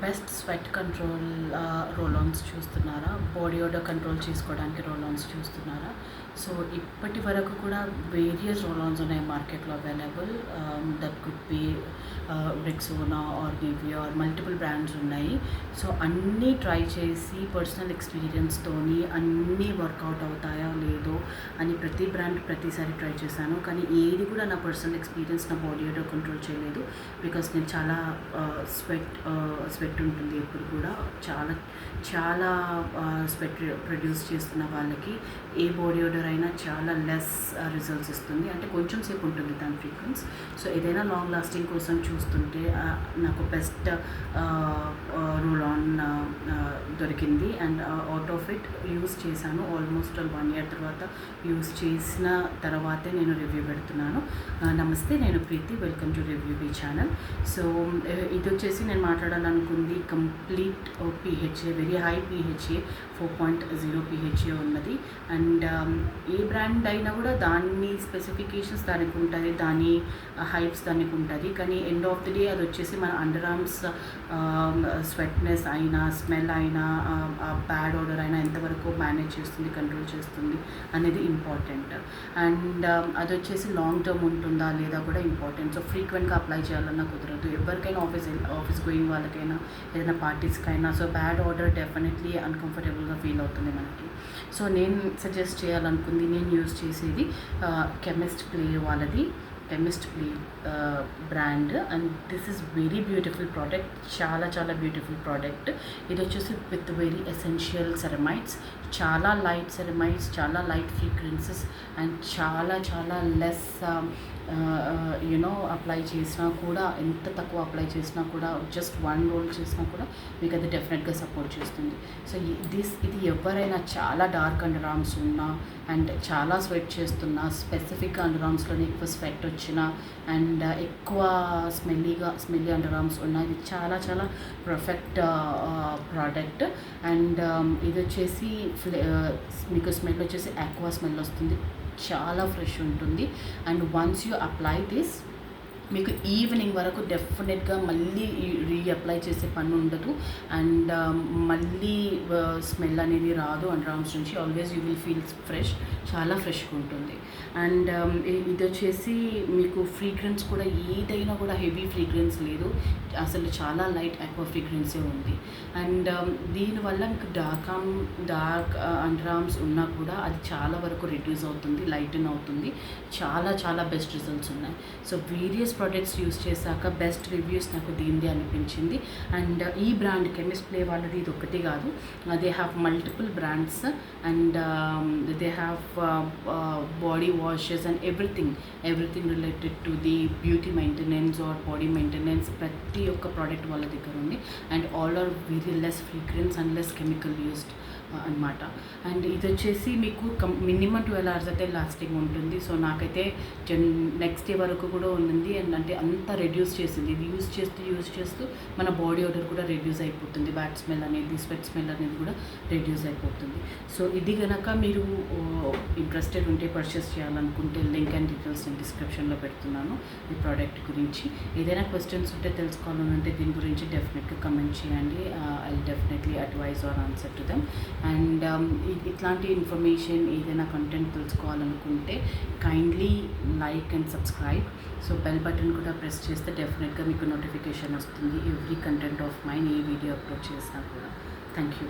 Best sweat control roll ons చూస్తున్నారా? Body odour control చేసుకోవడానికి roll ons చూస్తున్నారా? So ఇప్పటి వరకు కూడా వేరియస్ రోల్ ఆన్స్ ఉన్నాయి మార్కెట్లో available. That could be Rexona or Nivea or multiple brands ఉన్నాయి. సో అన్నీ ట్రై చేసి పర్సనల్ ఎక్స్పీరియన్స్తోని అన్నీ వర్కౌట్ అవుతాయో లేదో అని ప్రతి బ్రాండ్ ప్రతిసారి ట్రై చేశాను. కానీ ఏది కూడా నా పర్సనల్ ఎక్స్పీరియన్స్ నా బాడీ ఓడర్ కంట్రోల్ చేయలేదు. బికాస్ నేను చాలా స్వెట్ ఉంటుంది ఎప్పుడు కూడా. చాలా చాలా స్వెట్ ప్రొడ్యూస్ చేస్తున్న వాళ్ళకి ఏ బాడీ ఓడర్ అయినా చాలా లెస్ రిజల్ట్స్ ఇస్తుంది. అంటే కొంచెం సేపు ఉంటుంది దాని ఫ్రీక్వెన్స్. సో ఏదైనా లాంగ్ లాస్టింగ్ కోసం చూస్తుంటే నాకు బెస్ట్ రోల్ ఆన్ దొరికింది. And out of it use చేశాను. ఆల్మోస్ట్ 1 year తర్వాత యూస్ చేసిన తర్వాతే నేను రివ్యూ పెడుతున్నాను. నమస్తే, నేను Preethi. Welcome to Review Bee channel. So ఇది వచ్చేసి నేను మాట్లాడాలనుకుంది కంప్లీట్ పిహెచ్ఏ, వెరీ హై పిహెచ్ఏ, 4.0 పిహెచ్ఏ ఉన్నది. అండ్ ఏ బ్రాండ్ అయినా కూడా దాని స్పెసిఫికేషన్స్ దానికి ఉంటుంది, దాని హైప్స్ దానికి ఉంటుంది. కానీ ఎండ్ ఆఫ్ ది డే అది వచ్చేసి మన అండర్ ఆర్మ్స్ స్వెట్నెస్ అయినా, స్మెల్ అయినా, బ్యాడ్ ఆర్డర్ అయినా ఎంతవరకు మేనేజ్ చేస్తుంది, కంట్రోల్ చేస్తుంది అనేది ఇంపార్టెంట్. అండ్ అది వచ్చేసి లాంగ్ టర్మ్ ఉంటుందా లేదా కూడా ఇంపార్టెంట్. సో ఫ్రీక్వెంట్గా అప్లై చేయాలన్నా కుదరదు. ఎవరికైనా ఆఫీస్ గోయింగ్ వాళ్ళకైనా, ఏదైనా పార్టీస్కైనా. సో బ్యాడ్ ఆర్డర్ డెఫినెట్లీ అన్కంఫర్టబుల్గా ఫీల్ అవుతుంది మనకి. సో నేను సజెస్ట్ చేయాలనుకుంది, నేను యూజ్ చేసేది కెమిస్ట్ ప్లే వాళ్ళది, Chemist Play brand. And this is very beautiful product. చాలా చాలా బ్యూటిఫుల్ ప్రోడక్ట్. ఇది వచ్చేసి విత్ వెరీ ఎసెన్షియల్ సెరమైడ్స్, చాలా లైట్ సెరమైడ్స్, చాలా లైట్ ఫ్రీక్వెన్సెస్ అండ్ చాలా చాలా లెస్ అప్లై చేసినా కూడా, ఎంత తక్కువ అప్లై చేసినా కూడా, జస్ట్ 1 roll చేసినా కూడా మీకు అది డెఫినెట్గా సపోర్ట్ చేస్తుంది. సో ఇది ఎవరైనా చాలా డార్క్ అండర్ ఆర్మ్స్ ఉన్నా అండ్ చాలా స్వెట్ చేస్తున్నా, స్పెసిఫిక్ అండర్ ఆర్మ్స్లోనే ఎక్కువ స్వెట్ వచ్చినా అండ్ ఎక్కువ స్మెల్లీ అండర్ ఆర్మ్స్ ఉన్నా, ఇది చాలా చాలా పర్ఫెక్ట్ ప్రోడక్ట్. అండ్ ఇది వచ్చేసి మీకు స్మెల్ వచ్చేసి ఆక్వా స్మెల్ వస్తుంది, చాలా ఫ్రెష్ ఉంటుంది. And once you apply this, మీకు ఈవినింగ్ వరకు డెఫినెట్గా మళ్ళీ రీఅప్లై చేసే పని ఉండదు. అండ్ మళ్ళీ స్మెల్ అనేది రాదు అండర్ ఆర్మ్స్ నుంచి. Always you will feel fresh, చాలా ఫ్రెష్గా ఉంటుంది. అండ్ ఇది వచ్చేసి మీకు ఫ్రీగ్రెన్స్ కూడా ఏదైనా కూడా హెవీ ఫ్రీగ్రెన్స్ లేదు, అసలు చాలా లైట్ ఆక్వా ఫ్రీగ్రెన్సే ఉంది. అండ్ దీనివల్ల మీకు డార్క్ అండర్ ఆర్మ్స్ ఉన్నా కూడా అది చాలా వరకు రిడ్యూస్ అవుతుంది, లైటన్ అవుతుంది. చాలా చాలా బెస్ట్ రిజల్ట్స్ ఉన్నాయి. సో వేరియస్ ప్రోడక్ట్స్ యూస్ చేశాక బెస్ట్ రివ్యూస్ నాకు దీనిది అనిపించింది. అండ్ ఈ బ్రాండ్ కెమిస్ట్ ప్లే వాళ్ళది ఇది ఒకటి కాదు, they have multiple brands. And they have body washes and everything related to the beauty maintenance or body maintenance. ప్రతి ఒక్క ప్రోడక్ట్ వాళ్ళ దగ్గర ఉంది. And all are very less fragrance and less chemical used అనమాట. అండ్ ఇది వచ్చేసి మీకు minimum 12 hours అయితే లాస్టింగ్ ఉంటుంది. సో నాకైతే నెక్స్ట్ డే వరకు కూడా ఉంది. అండ్ అంటే అంతా రెడ్యూస్ చేసింది. ఇది యూజ్ చేస్తూ మన బాడీ ఓడర్ కూడా రెడ్యూస్ అయిపోతుంది. బ్యాడ్ స్మెల్ అనేది, స్వెట్ స్మెల్ అనేది కూడా రెడ్యూస్ అయిపోతుంది. సో ఇది కనుక మీరు ఇంట్రెస్టెడ్ ఉంటే, పర్చేస్ చేయాలనుకుంటే, లింక్ అండ్ డీటెయిల్స్ నేను డిస్క్రిప్షన్లో పెడుతున్నాను ఈ ప్రోడక్ట్ గురించి. ఏదైనా క్వశ్చన్స్ ఉంటే తెలుసుకోవాలంటే దీని గురించి డెఫినెట్గా కమెంట్ చేయండి. I definitely advise or answer to them. And ఇట్లాంటి ఇన్ఫర్మేషన్, ఏదైనా కంటెంట్ తెలుసుకోవాలనుకుంటే kindly like and subscribe. So bell button కూడా ప్రెస్ చేస్తే డెఫినెట్గా మీకు నోటిఫికేషన్ వస్తుంది every content of mine, a video upload చేసినా కూడా. Thank you.